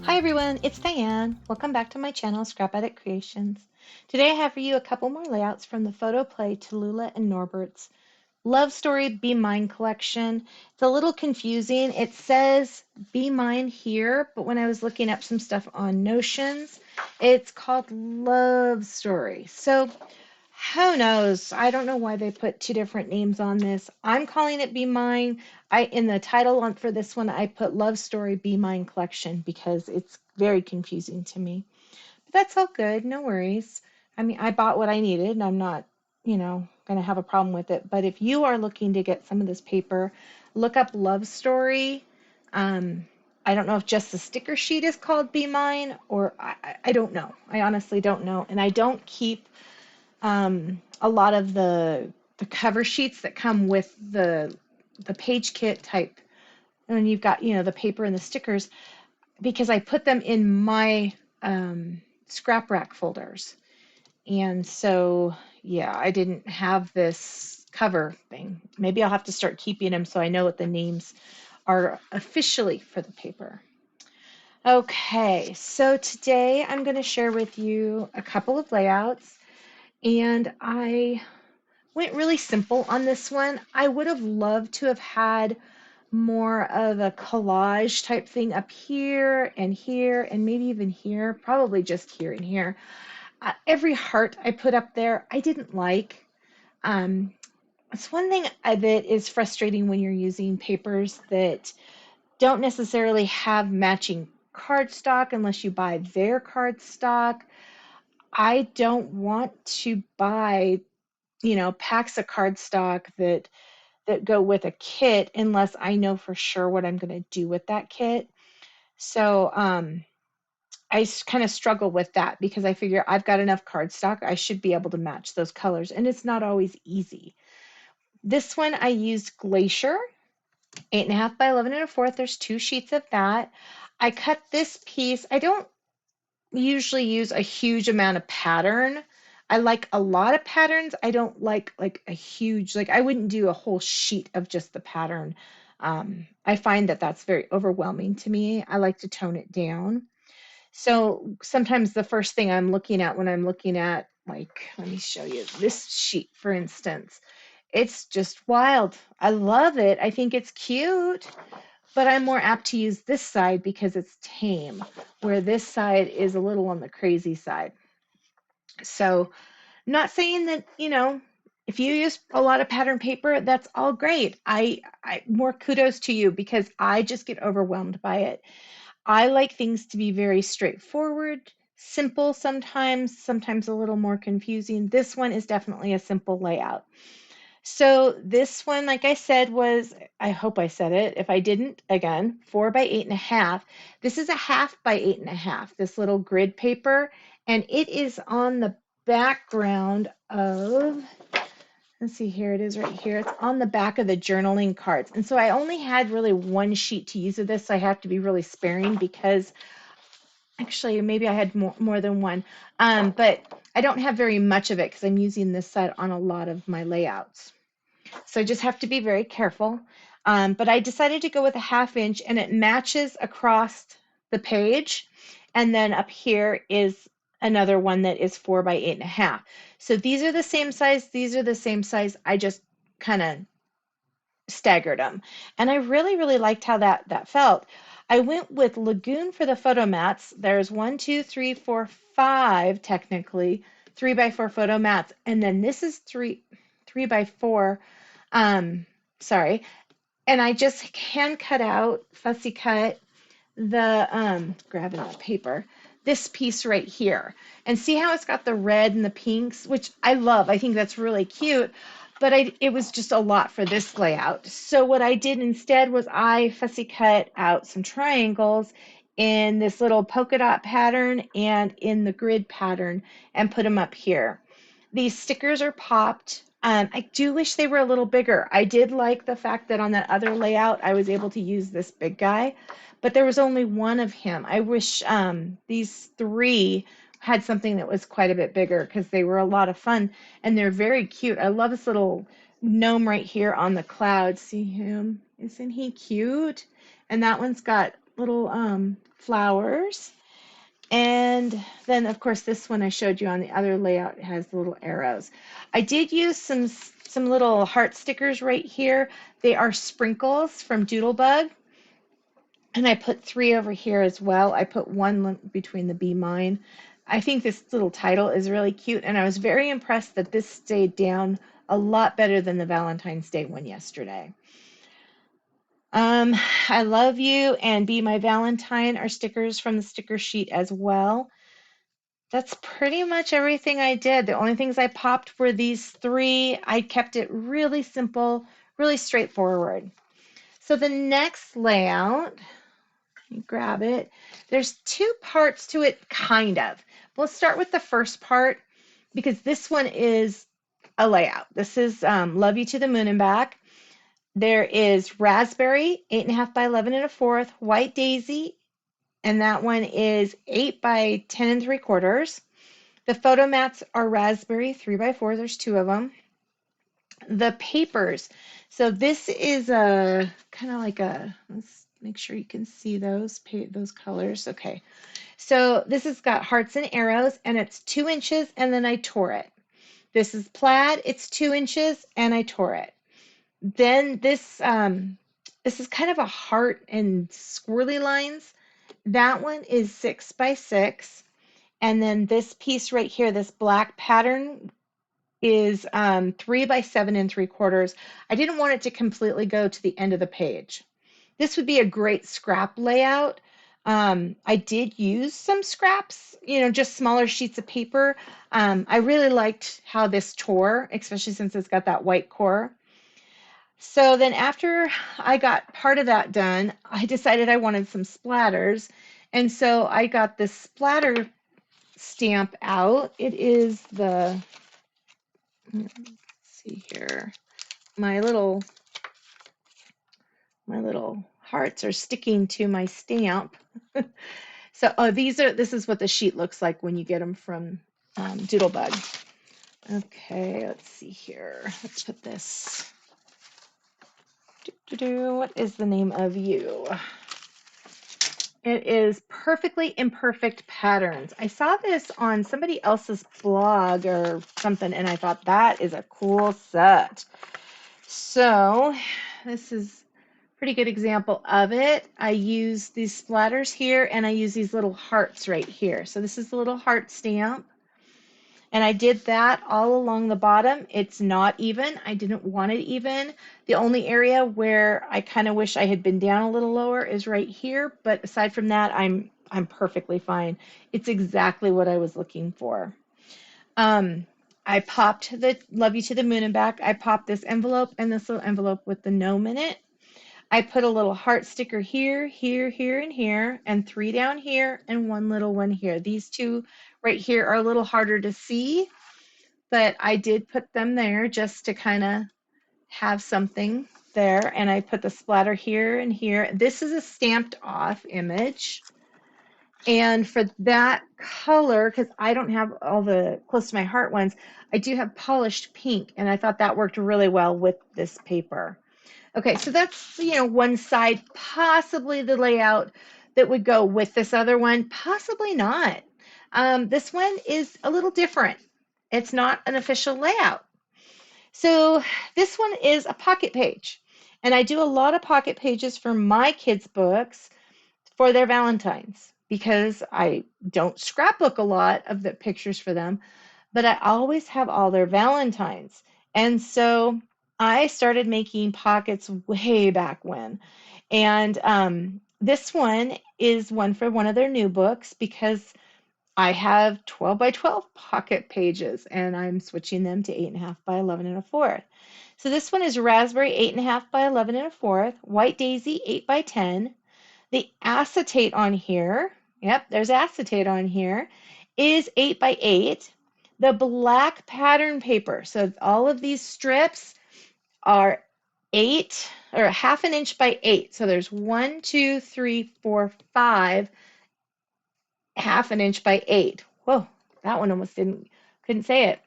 Hi everyone, it's Diane. Welcome back to my channel, Scrapbooking Creations. Today I have for you a couple more layouts from the photo play Tulla and Norberts Love Story Be Mine collection. It's a little confusing. It says Be Mine here, but when I was looking up some stuff on Notions, it's called Love Story. So who knows? I don't know why they put two different names on this. I'm calling it Be Mine. In the title for this one, I put Love Story Be Mine Collection because it's very confusing to me. But that's all good, no worries. I mean, I bought what I needed and I'm not, going to have a problem with it. But if you are looking to get some of this paper, look up Love Story. Um, I don't know if just the sticker sheet is called Be Mine or I don't know. I honestly don't know. And I don't keep a lot of the cover sheets that come with the page kit type, and you've got the paper and the stickers because I put them in my Scraprack folders, and so yeah, I didn't have this cover thing. Maybe I'll have to start keeping them so I know what the names are officially for the paper. Okay, so today I'm going to share with you a couple of layouts, and I went really simple on this one. I would have loved to have had more of a collage type thing up here and maybe even here, probably just here and here. Every heart I put up there, I didn't like. Um, it's one thing that is frustrating when you're using papers that don't necessarily have matching cardstock unless you buy their cardstock. I don't want to buy packs of cardstock that go with a kit unless I know for sure what I'm going to do with that kit. So I kind of struggle with that because I figure I've got enough cardstock. I should be able to match those colors, and it's not always easy. This one I used Glacier, 8.5 by 11 1/4. There's 2 sheets of that. I cut this piece. I don't usually use a huge amount of pattern. I like a lot of patterns. I don't like a huge, like I wouldn't do a whole sheet of just the pattern. I find that that's very overwhelming to me. I like to tone it down. So sometimes the first thing I'm looking at when I'm looking at, like, let me show you this sheet, for instance. It's just wild. I love it. I think it's cute, but I'm more apt to use this side because it's tame, where this side is a little on the crazy side. So, not saying that, if you use a lot of pattern paper, that's all great. I more kudos to you because I just get overwhelmed by it. I like things to be very straightforward, simple sometimes a little more confusing. This one is definitely a simple layout. So this one, like I said, I hope I said it. If I didn't, again, 4 by 8.5. This is a 1/2 by 8.5, this little grid paper, and it is on the background of, let's see, here it is right here. It's on the back of the journaling cards. And so I only had really one sheet to use of this, so I have to be really sparing because actually maybe I had more than one. But I don't have very much of it because I'm using this side on a lot of my layouts. So I just have to be very careful. But I decided to go with a 1/2 inch and it matches across the page. And then up here is another one that is 4 by 8.5. So these are the same size. These are the same size. I just kind of staggered them. And I really, really liked how that felt. I went with Lagoon for the photo mats. There's 1, 2, 3, 4, 5 technically, 3 by 4 photo mats. And then this is 3 by 4. Sorry. And I just hand cut out, fussy cut grabbing that paper, this piece right here. And see how it's got the red and the pinks, which I love. I think that's really cute. But it was just a lot for this layout. So what I did instead was I fussy cut out some triangles in this little polka dot pattern and in the grid pattern and put them up here. These stickers are popped. I do wish they were a little bigger. I did like the fact that on that other layout, I was able to use this big guy, but there was only one of him. I wish these 3 had something that was quite a bit bigger because they were a lot of fun and they're very cute. I love this little gnome right here on the cloud. See him? Isn't he cute? And that one's got little flowers. And then, of course, this one I showed you on the other layout has the little arrows. I did use some little heart stickers right here. They are sprinkles from Doodlebug. And I put 3 over here as well. I put 1 between the Be Mine. I think this little title is really cute, and I was very impressed that this stayed down a lot better than the Valentine's Day one yesterday. Um, I Love You and Be My Valentine are stickers from the sticker sheet as well. That's pretty much everything I did. The only things I popped were these 3. I kept it really simple, really straightforward. So the next layout, you grab it. There's 2 parts to it, kind of. We'll start with the first part because this one is a layout. This is Love You to the Moon and Back. There is Raspberry, 8.5 by 11 1/4, White Daisy, and that one is 8 by 10 3/4. The photo mats are Raspberry, 3 by 4. There's 2 of them. The papers. So this is a kind of like a, let's make sure you can see those colors. Okay. So this has got hearts and arrows, and it's 2 inches, and then I tore it. This is plaid. It's 2 inches, and I tore it. Then this is kind of a heart and squirrely lines. That one is 6 by 6. And then this piece right here, this black pattern is 3 by 7 3/4. I didn't want it to completely go to the end of the page. This would be a great scrap layout. I did use some scraps, just smaller sheets of paper. I really liked how this tore, especially since it's got that white core. So then after I got part of that done, I decided I wanted some splatters. And so I got this splatter stamp out. It is the, let's see here, my little hearts are sticking to my stamp. So this is what the sheet looks like when you get them from Doodlebug. Okay, let's see here. Let's put this. What is the name of you? It is Perfectly Imperfect Patterns. I saw this on somebody else's blog or something, and I thought that is a cool set. So this is a pretty good example of it. I use these splatters here, and I use these little hearts right here. So this is the little heart stamp. And I did that all along the bottom. It's not even. I didn't want it even. The only area where I kind of wish I had been down a little lower is right here. But aside from that, I'm perfectly fine. It's exactly what I was looking for. I popped the Love You to the Moon and Back. I popped this envelope and this little envelope with the gnome in it. I put a little heart sticker here, here, here, and here, and 3 down here, and 1 little one here. These 2 right here are a little harder to see, but I did put them there just to kind of have something there. And I put the splatter here and here. This is a stamped off image. And for that color, because I don't have all the close to my heart ones, I do have polished pink, and I thought that worked really well with this paper. Okay, so that's, one side, possibly the layout that would go with this other one, possibly not. This one is a little different. It's not an official layout. So this one is a pocket page, and I do a lot of pocket pages for my kids' books for their Valentines because I don't scrapbook a lot of the pictures for them, but I always have all their Valentines. And so I started making pockets way back when. And this one is one for one of their new books because I have 12 by 12 pocket pages and I'm switching them to 8.5 by 11 1/4. So this one is Raspberry 8.5 by 11 1/4, White Daisy 8 by 10. The acetate on here, yep, there's acetate on here, is 8 by 8. The black pattern paper, so all of these strips are 8 or 1/2 inch by 8. So there's 1, 2, 3, 4, 5, 1/2 inch by 8. Whoa, that one almost couldn't say it.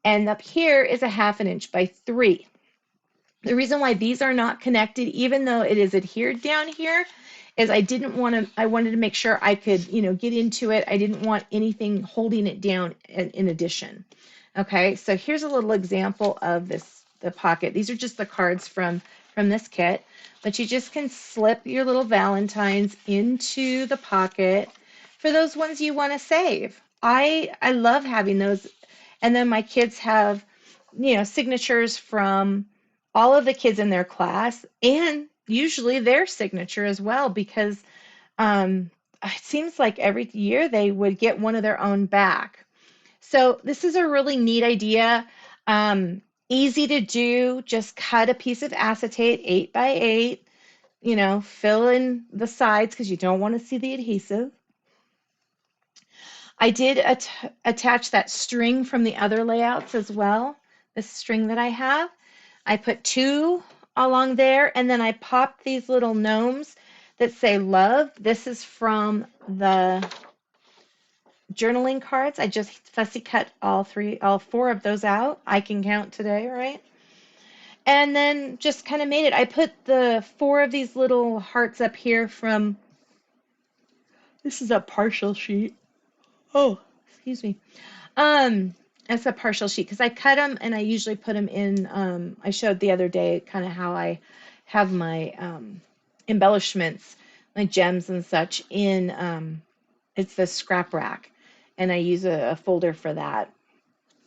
And up here is a 1/2 inch by 3. The reason why these are not connected, even though it is adhered down here, is I wanted to make sure I could, get into it. I didn't want anything holding it down in addition. Okay, so here's a little example of the pocket. These are just the cards from this kit, but you just can slip your little Valentines into the pocket for those ones you want to save. I love having those. And then my kids have, signatures from all of the kids in their class and usually their signature as well because it seems like every year they would get one of their own back. So this is a really neat idea. Easy to do. Just cut a piece of acetate 8 by 8, fill in the sides because you don't want to see the adhesive. I did attach that string from the other layouts as well, this string that I have. I put 2 along there, and then I popped these little gnomes that say love. This is from the journaling cards. I just fussy cut all 4 of those out. I can count today, right? And then just kind of made it. I put the 4 of these little hearts up here from, this is a partial sheet. Oh, excuse me. It's a partial sheet because I cut them and I usually put them in, I showed the other day kind of how I have my embellishments, my gems and such in, it's the Scraprack, and I use a folder for that.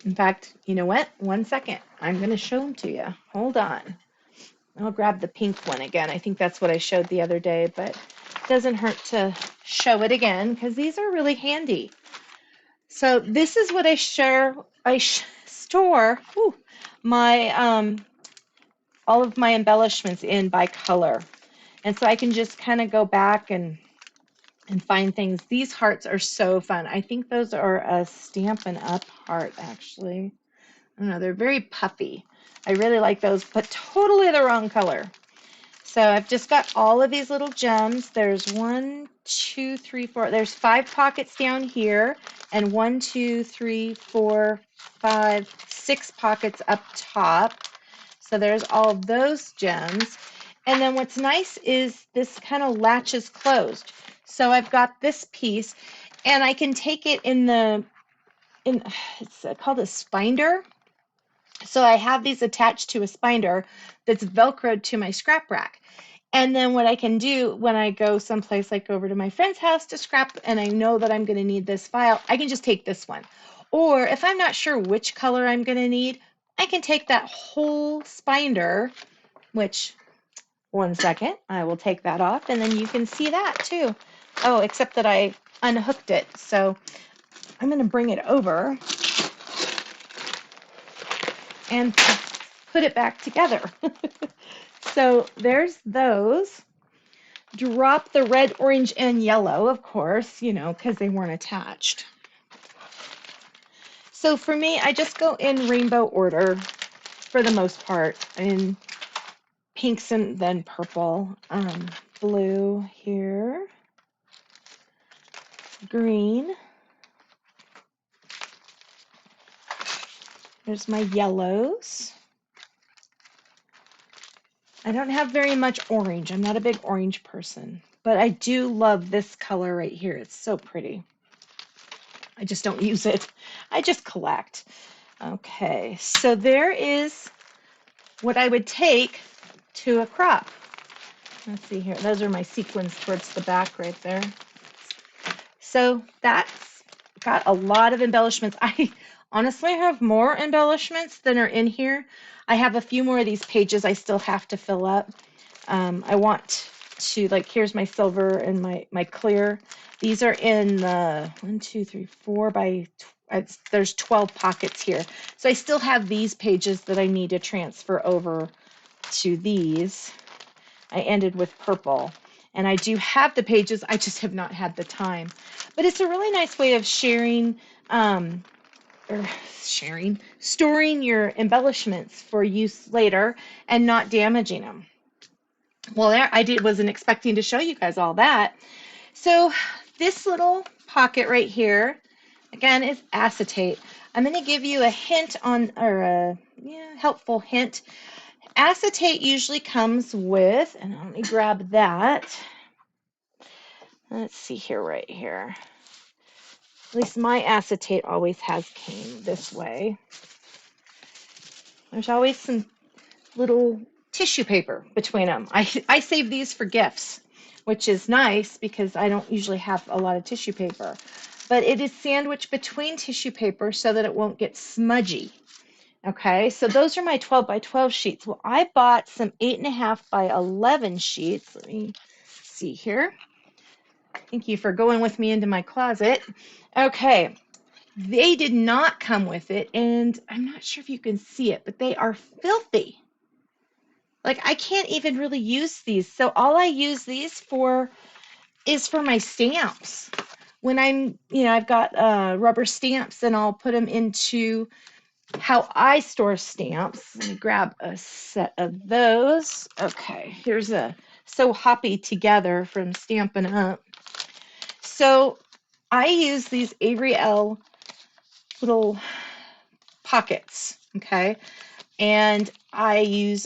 In fact, you know what? 1 second. I'm going to show them to you. Hold on. I'll grab the pink one again. I think that's what I showed the other day, but it doesn't hurt to show it again because these are really handy. So this is what I store my all of my embellishments in by color. And so I can just kind of go back and find things. These hearts are so fun. I think those are a Stampin' Up! Heart, actually. I don't know, they're very puffy. I really like those, but totally the wrong color. So I've just got all of these little gems. There's 1, 2, 3, 4. There's 5 pockets down here, and 1, 2, 3, 4, 5, 6 pockets up top. So there's all of those gems. And then what's nice is this kind of latches closed. So I've got this piece, and I can take it it's called a spinder. So I have these attached to a spinder that's Velcroed to my scrap rack. And then what I can do when I go someplace like over to my friend's house to scrap and I know that I'm going to need this file, I can just take this one. Or if I'm not sure which color I'm going to need, I can take that whole spinder, which, 1 second, I will take that off and then you can see that too. Oh, except that I unhooked it. So I'm going to bring it over and put it back together. So there's those. Drop the red, orange, and yellow, of course, because they weren't attached. So for me, I just go in rainbow order for the most part, in pinks and then purple, blue here, green. There's my yellows. I don't have very much orange. I'm not a big orange person, but I do love this color right here. It's so pretty. I just don't use it. I just collect. Okay, so there is what I would take to a crop. Let's see here. Those are my sequins towards the back right there. So that's got a lot of embellishments. I honestly have more embellishments than are in here. I have a few more of these pages I still have to fill up. I want to, like, here's my silver and my clear. These are in the 1, 2, 3, 4 by, there's 12 pockets here. So I still have these pages that I need to transfer over to these. I ended with purple. And I do have the pages, I just have not had the time. But it's a really nice way of storing your embellishments for use later and not damaging them. Well, there wasn't expecting to show you guys all that. So this little pocket right here, again, is acetate. I'm going to give you a hint helpful hint. Acetate usually comes with, and let me grab that. Let's see here, right here. At least my acetate always has came this way. There's always some little tissue paper between them. I save these for gifts, which is nice because I don't usually have a lot of tissue paper. But it is sandwiched between tissue paper so that it won't get smudgy. Okay, so those are my 12 by 12 sheets. Well, I bought some 8.5 by 11 sheets. Let me see here. Thank you for going with me into my closet. Okay, they did not come with it, and I'm not sure if you can see it, but they are filthy. Like, I can't even really use these. So all I use these for is for my stamps. When I've got rubber stamps, and I'll put them into how I store stamps. Let me grab a set of those. Okay, here's a So Hoppy Together from Stampin' Up. So I use these Avery L little pockets, okay? And I use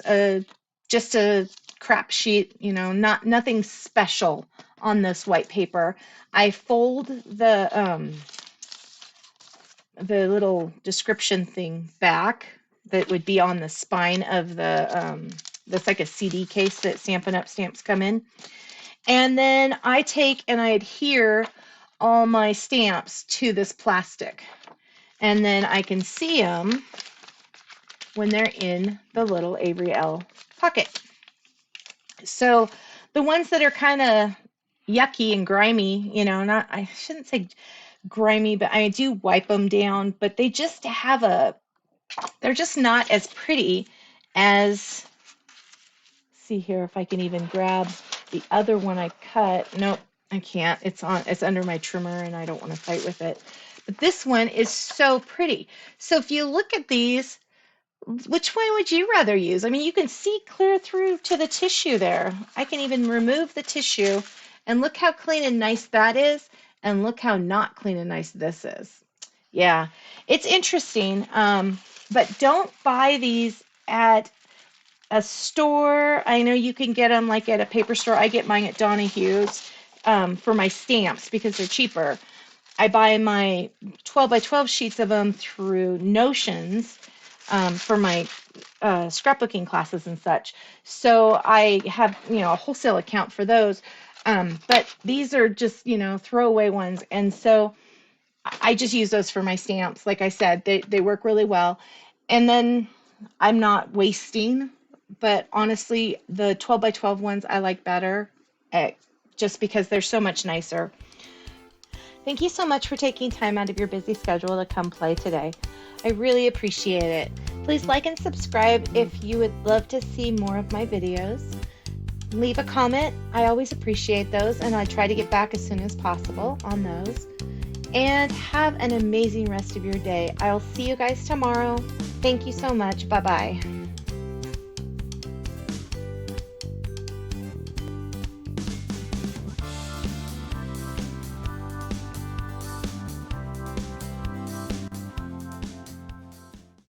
just a crap sheet, nothing special on this white paper. I fold the little description thing back that would be on the spine of that's like a CD case that Stampin' Up! Stamps come in. And then I take and I adhere all my stamps to this plastic. And then I can see them when they're in the little Avery L pocket. So the ones that are kind of yucky and grimy, I shouldn't say grimy, but I do wipe them down, but they're just not as pretty as, see here if I can even grab the other one I cut. Nope, I can't. It's under my trimmer and I don't want to fight with it. But this one is so pretty. So if you look at these, which one would you rather use? I mean, you can see clear through to the tissue there. I can even remove the tissue and look how clean and nice that is, and look how not clean and nice this is. Yeah, it's interesting, but don't buy these at a store. I know you can get them like at a paper store. I get mine at Donahue's for my stamps because they're cheaper. I buy my 12 by 12 sheets of them through Notions for my scrapbooking classes and such. So I have, a wholesale account for those. But these are just, throwaway ones. And so I just use those for my stamps. Like I said, they work really well. And then I'm not wasting, but honestly, the 12 by 12 ones I like better just because they're so much nicer. Thank you so much for taking time out of your busy schedule to come play today. I really appreciate it. Please like and subscribe if you would love to see more of my videos. Leave a comment. I always appreciate those, and I try to get back as soon as possible on those. And have an amazing rest of your day. I'll see you guys tomorrow. Thank you so much. Bye-bye.